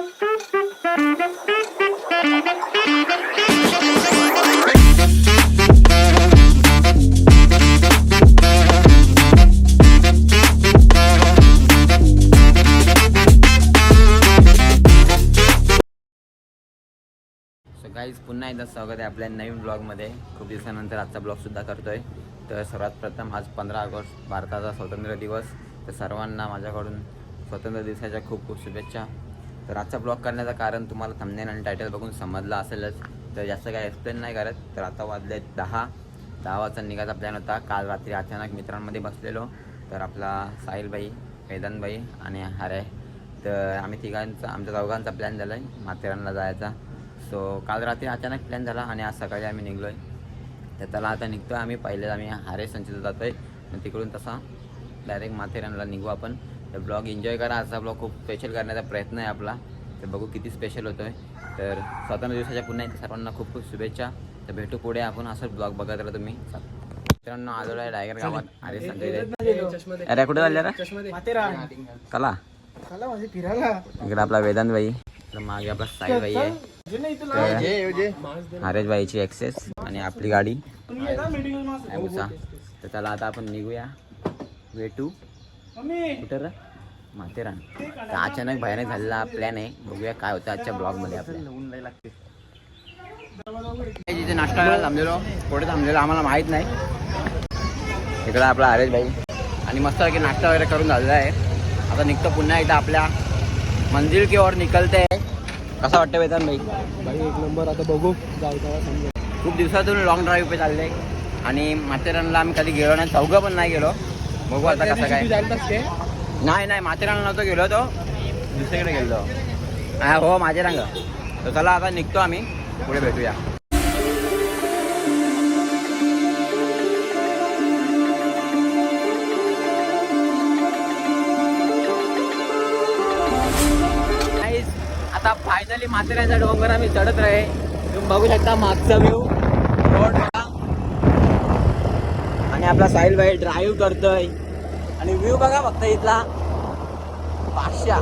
Guys पुन्हा एकदा स्वागत आहे आपल्या नवीन ब्लॉगमध्ये. खूप दिवसानंतर आजचा ब्लॉगसुद्धा करतो आहे. तर सर्वात प्रथम आज 15 ऑगस्ट भारताचा स्वातंत्र्य दिवस. तर सर्वांना माझ्याकडून स्वातंत्र्य दिवसाच्या खूप खूप शुभेच्छा. तर आजचा ब्लॉग करण्याचं कारण तुम्हाला थंबनेल आणि टायटल बघून समजलं असेलच. तर जास्त काय एक्सप्लेन नाही करत. तर आता वाजले 10 वाजता निघायचा प्लॅन होता. काल रात्री अचानक मित्रांमध्ये बसलेलो. तर आपला साहिलभाई, वेदांतभाई आणि हरे, तर आम्ही तिघांचा आमच्या चौघांचा प्लॅन झाला आहे माथेरानला जायचा. सो काल रात्री अचानक प्लॅन झाला आणि आज सकाळी आम्ही निघलो आहे. तर त्याला आता निघतो आहे आम्ही. पहिले आम्ही हारे संचित जातो आहे आणि तिकडून तसा डायरेक्ट माथेरानला निघू आपण. तर ब्लॉग एन्जॉय करा. आजचा ब्लॉग खूप स्पेशल करण्याचा प्रयत्न आहे आपला. तर बघू किती स्पेशल होतो आहे. तर स्वातंत्र्य दिवसाच्या पुन्हा एकदा सर्वांना खूप खूप शुभेच्छा. तर भेटू पुढे आपण. असं ब्लॉग बघत राहा तुम्ही. मित्रांनो आलो आहे डायगर गावात. हारे संचित. अरे कुठे चालले रे? कला म्हणजे फिरायला. इकडे आपला वेदांत भाई, मागे आपला साई भाई आहे. हरेश भाईची एक्सेस आणि आपली गाडी. तर त्याला आता आपण निघूया. वेटू कुठं माथेरान. तर अचानक भयानक झालेला प्लॅन आहे. बघूया काय होतं आजच्या ब्लॉगमध्ये आपल्याला. जिथे नाश्ता करायला थांबलेलो, पुढे थांबलेलो आम्हाला माहीत नाही. इकडं आपला हरेश भाई आणि मस्त की नाश्ता वगैरे करून झालेला आहे. आता निघतो पुन्हा एकदा आपल्या मंजिल की ओर निकलते. कसा वाटतं वेदांत भाई? एक नंबर. आता बघू समजा. खूप दिवसातून लॉंग ड्राईव्ह पे चालले आणि माथेरानला आम्ही कधी गेलो नाही. चौघं पण नाही गेलो. बघू आता कसं काय. नाही माथेरानला नव्हतो गेलो, तो दुसरीकडे गेलो. हो माथेरान. तर चला आता निघतो आम्ही. पुढे भेटूया. आता फायनली माथेरानचा डोंगर आम्ही चढत राहे. तुम्ही बघू शकता मागचा व्ह्यू रोड आणि आपला साहिल भाई ड्राईव्ह करतोय. आणि व्ह्यू बघा फक्त इथला. पाचशा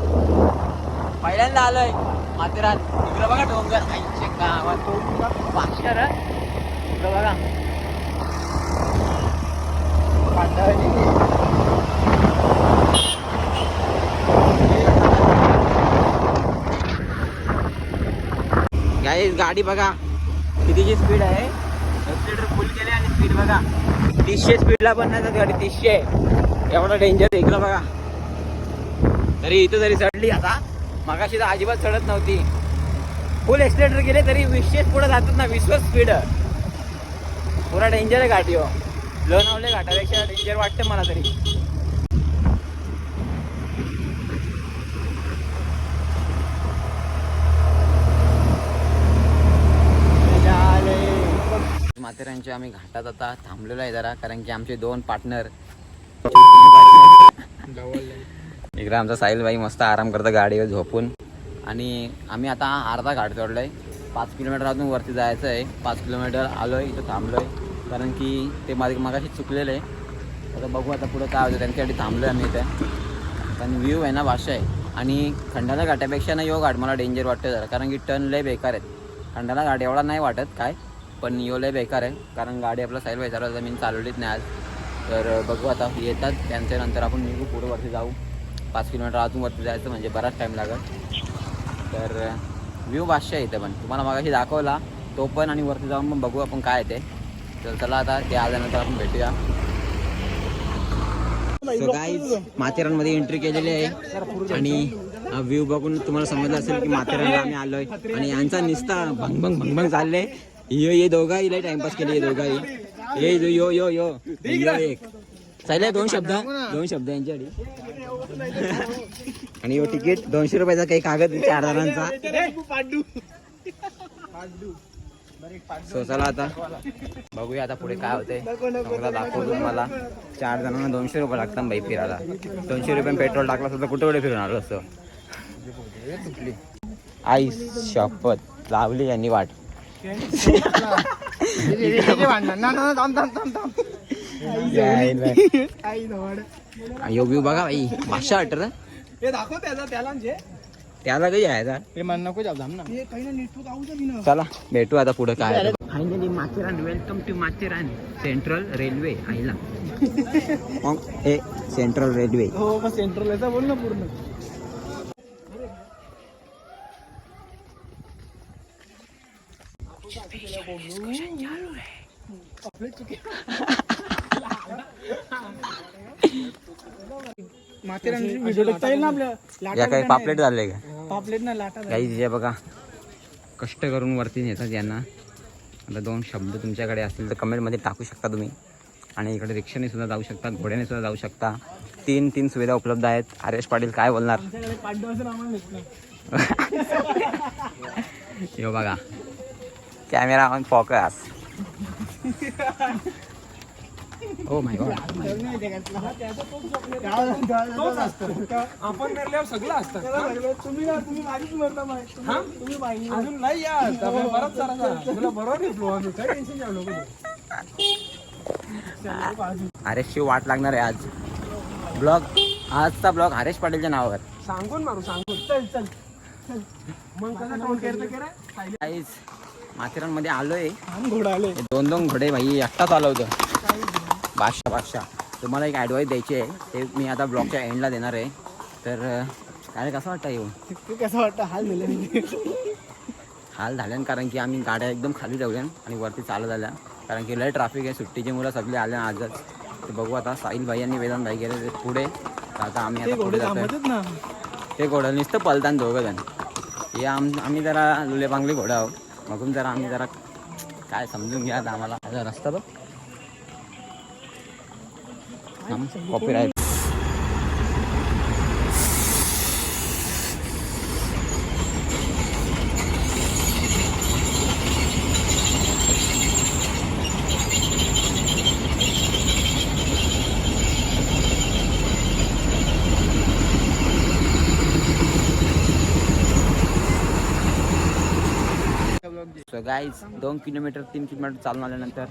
पहिल्यांदा आलोय माथेरान. इकडं बघा डोंगर. आईच्या गावात पाचशा रे. इकडं बघा गाडी बघा कितीची स्पीड आहे. एक्सिलेटर फुल केले आणि स्पीड बघा 300 स्पीडला पण नाही गाडी. 300 एवढा डेंजर. इकडं बघा तरी इथं जरी चढली. आता मगाशी तर अजिबात चढत नव्हती. फुल एक्सिलेटर गेले तरी 20 पुढे जातात ना. 20 स्पीड. पुरा डेंजर आहे गाडी. हो लोणावले घाटापेक्षा डेंजर वाटतं मला तरी. माथेरानच्या आम्ही घाटात आता थांबलेलो आहे जरा, कारण की आमचे 2 पार्टनर. इकडे आमचा साहिल भाई मस्त आराम करतो गाडीवर झोपून. आणि आम्ही आता अर्धा घाट चढलो आहे. 5 किलोमीटर अजून वरती जायचं आहे. 5 किलोमीटर आलो आहे. इथं थांबलो आहे कारण की ते मगाशी चुकलेलं आहे. आता बघू आता पुढं काय होतं. त्यांच्यासाठी थांबलो आहे आम्ही इथे. पण व्ह्यू आहे ना भाषा आहे. आणि खंडाला घाटापेक्षा ना यो घाट मला डेंजर वाटतं जरा, कारण की टर्न लय बेकार आहेत. खंडाला घाट एवढा नाही वाटत काय, पण यो लय बेकार आहे. कारण गाडी आपला साहिल भाई चालवता मी चालवलीच नाही आज. तर बघू आता येतात त्यांच्यानंतर आपण निघू पुढं वरती जाऊ. 5 किलोमीटर अजून वरती जायचं म्हणजे बराच टाईम लागत. तर व्ह्यू भाष्य आहे इथं पण तुम्हाला मगाशी दाखवला तो पण. आणि वरती जाऊन पण बघू आपण काय ते. तर चला आता ते आल्यानंतर आपण भेटूया. सो गाईज माथेरानमध्ये एंट्री केलेली आहे आणि व्ह्यू बघून तुम्हाला समजलं असेल की माथेरानला आम्ही आलोय. आणि यांचा निस्ता भंगभंग भंगभंग चालले. ये दोघाही लय टाइमपास केले. ये दोघाही यो यो यो यो एक चालले. 2 शब्द यांच्यासाठी. आणि यो तिकीट 200 रुपयाचा काही कागद 4 जणांचा. सो चला आता बघूया आता पुढे काय होते. मला दाखवतो तुम्हाला. 4 जणांना 200 रुपये लागतात बाई फिरायला. 200 रुपये पेट्रोल टाकला असतं कुठे कुठे फिरून आलो असतं. आई शपथ लावली यांनी वाट. यो व्ह्यू बघा भाई भाषा वाटत. हे दाखव त्याला त्याला काही आहे ते मन नको जाऊ ना हे काही ना नेटवर्क आऊ ना. चला भेटू आता पुढे काय finally Matheran. Welcome to Matheran central railway आईला. मग हे सेंट्रल रेल्वे. हो मग सेंट्रल याचा बोल ना पूर्ण. माथेरान व्हिडिओ टाकता येईल ना आपल्या. या काही पापलेट झाले का? पापलेट ना लाटा. काही जे बघा कष्ट करून वरती नेतात यांना. आता 2 शब्द तुमच्याकडे असतील तर कमेंटमध्ये टाकू शकता तुम्ही. आणि इकडे रिक्षाने सुद्धा जाऊ शकता, घोड्याने सुद्धा जाऊ शकता. 3 सुविधा उपलब्ध आहेत. आर.एस. पाटील काय बोलणार? यो बघा camera on focus. Oh my God. आपण धरल्यावर सगळं असतं. तुम्ही माझीच म्हणता तुम्ही अजून नाही यार बरंच सारा तुला बरोबर नाही फ्लो. आम्ही काय टेन्शन घ्या नको. आर.एसची वाट लागणार आहे आज. ब्लॉग आजचा ब्लॉग आर.एस. पाटीलच्या नावावर सांगून मारू सांगून. चल चल मग कसं कोण करतं काहीच माथेरानमध्ये आलोय. घोडा आले 2 घोडे भाई एकटा चालवतो. बादशाह तुम्हाला एक ॲडवाईस द्यायची आहे. ते मी आता ब्लॉगच्या एंडला देणार आहे. तर काय कसं वाटतं येऊन? कसं वाटतं? हाल झाल्यान कारण की आम्ही गाड्या एकदम खाली ठेवल्या आणि वरती चालत आल्या. कारण की लय ट्रॅफिक आहे. सुट्टीची मुलं सगळे आल्या आजच. ते बघू आता. साहिल भाई आणि वेदांत भाई गेले पुढे. तर आता आम्ही आता पुढे जातोय. ते घोडं नुसतं पलतान 2 जण. हे आम्ही जरा लुले बांगले घोडा आहोत. बघून जरा आम्ही जरा काय समजून घ्या आता आम्हाला. रस्ता बघ copyright. So guys 2 kilometre 3 kilometre चालून आल्यानंतर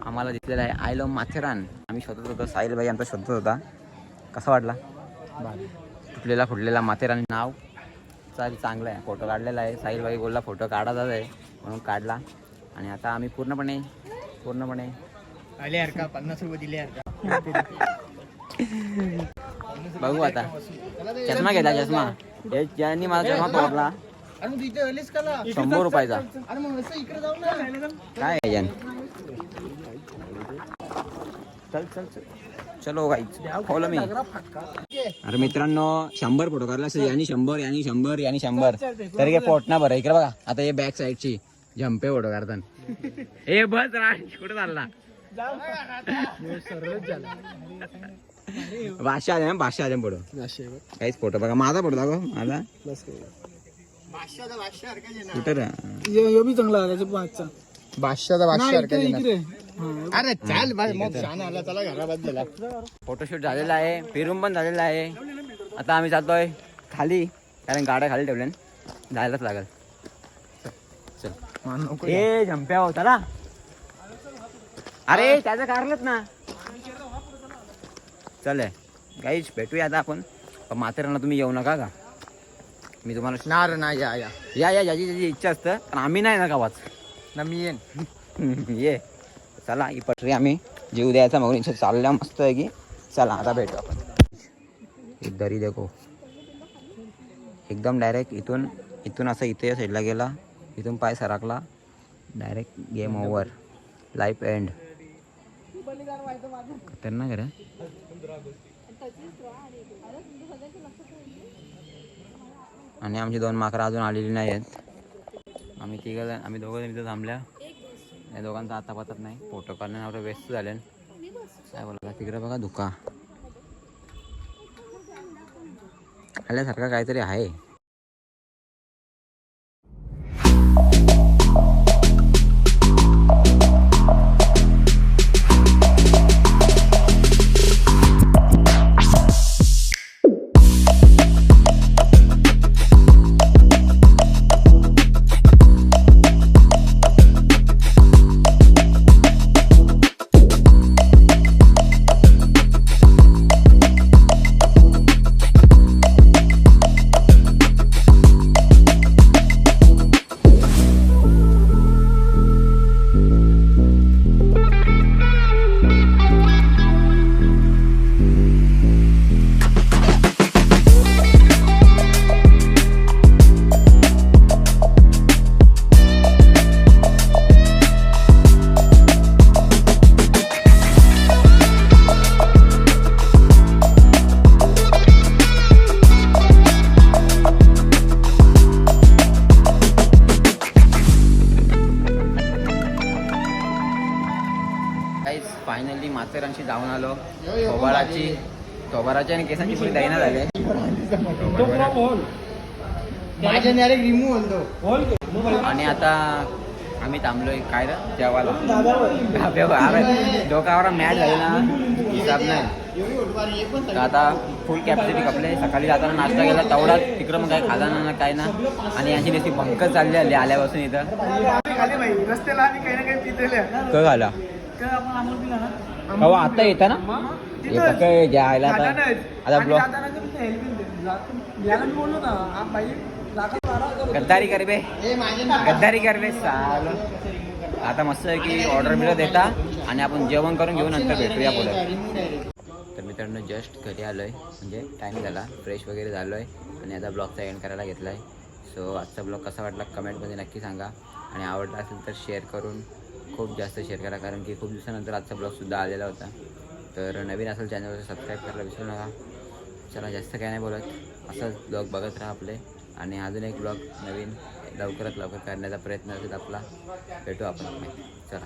आम्हाला दिसलेलं आहे आय लव्ह माथेरान. आम्ही शोधत होतो. साहिल भाई आमचा शोधत होता. कसा वाटला? फुटलेला माथेरान नाव चांगलं आहे. फोटो काढलेला आहे. साहिल भाई बोलला फोटो काढायचा आहे म्हणून काढला. आणि आता आम्ही पूर्णपणे आले यार का 50 रुपये दिले यार का. बघू आता. चष्मा घेतला चष्मा. ज्यांनी माझा चष्मा तोडला 100 रुपयाचा. काय आहे यान? चल चलो गाईज फॉलो मी. अरे मित्रांनो 100 फोटो काढला असेल. यांनी 100 यांनी 100 तरी काय पोट ना बरं. इकडे बघा आता हे बॅक साईडची झंपे फोटो काढतात. हे बस राज कुठे चालला? भाषा आले फोटो. काहीच फोटो बघा. माझा फोटो दाखव. माझा कुठे रे? बी चांगला त्याच्या बादशाचा अरे चाल चला घराबद्दल. फोटोशूट झालेला आहे. फिरून पण झालेला आहे. आता आम्ही जातोय खाली कारण गाड्या खाली ठेवल्या. जायलाच लागल. चल ए झंप्या होता ना. अरे त्याचं काढलंच ना. चल गाईज भेटूया आता आपण. माथेरानला तुम्ही येऊ नका का? मी तुम्हाला ना या ज्याची इच्छा असतं. पण आम्ही नाही ना गावाच ना. मी येईन ये. चला ही पटरी आम्ही जीव द्यायचा मग इथे चालल्या मस्त आहे की. चला आता भेटू आपण. एक दरी देखो एकदम डायरेक्ट इथून असं इथे साईडला गेला. इथून पाय सरकला direct game over. Life end. खतरनाक आहे रे. आणि आमची 2 माकरं अजून आलेली नाही आहेत. आम्ही दोघं इथं थांबल्या. या दोघांचा आता पतत नाही. फोटो काढण्यावर व्यस्त झाले. काय बोला तिकडे बघा धुका आल्यासारखं काहीतरी आहे. मास्तरांशी जाऊन आलो. थोबाराची आणि केसांची पुरी दैना झाली. आणि आता आम्ही थांबलोय काय रे जेवायला. डोकावर मॅच झाली ना हिसाब नाही. तर आता फुल कॅपॅसिटी कपले. सकाळी जाताना नाश्ता केला तेवढा तिकडं मग काय खाला ना काय ना. आणि यांची नुसती भंकच चालली आली आल्यापासून इथं. रस्त्याला आम्ही काही ना काही पितेल्या क घाला हो आता येतं ना हे पक्क घ्यायला आता ब्लॉग बोललो ना बाई गद्दारी कर बे चाल. आता मस्त आहे की ऑर्डर बिर्डर देता आणि आपण जेवण करून घेऊन नंतर भेटूया पुढे. तर मित्रांनो जस्ट घरी आलो आहे म्हणजे टाईम झाला फ्रेश वगैरे झालो आहे आणि आता ब्लॉगचा एंड करायला घेतला आहे. सो आजचा ब्लॉग कसा वाटला कमेंटमध्ये नक्की सांगा आणि आवडला असेल तर शेअर करून खूप जास्त शेअर करा कारण की खूप दिवसानंतर आजचा ब्लॉगसुद्धा आलेला होता. तर नवीन असेल चॅनलवर सबस्क्राईब करायला विसरू नका. चला जास्त काय नाही बोलत असंच ब्लॉग बघत राहा आपले आणि अजून एक ब्लॉग नवीन लवकरात लवकर करण्याचा प्रयत्न असेल आपला. भेटू आपण चला.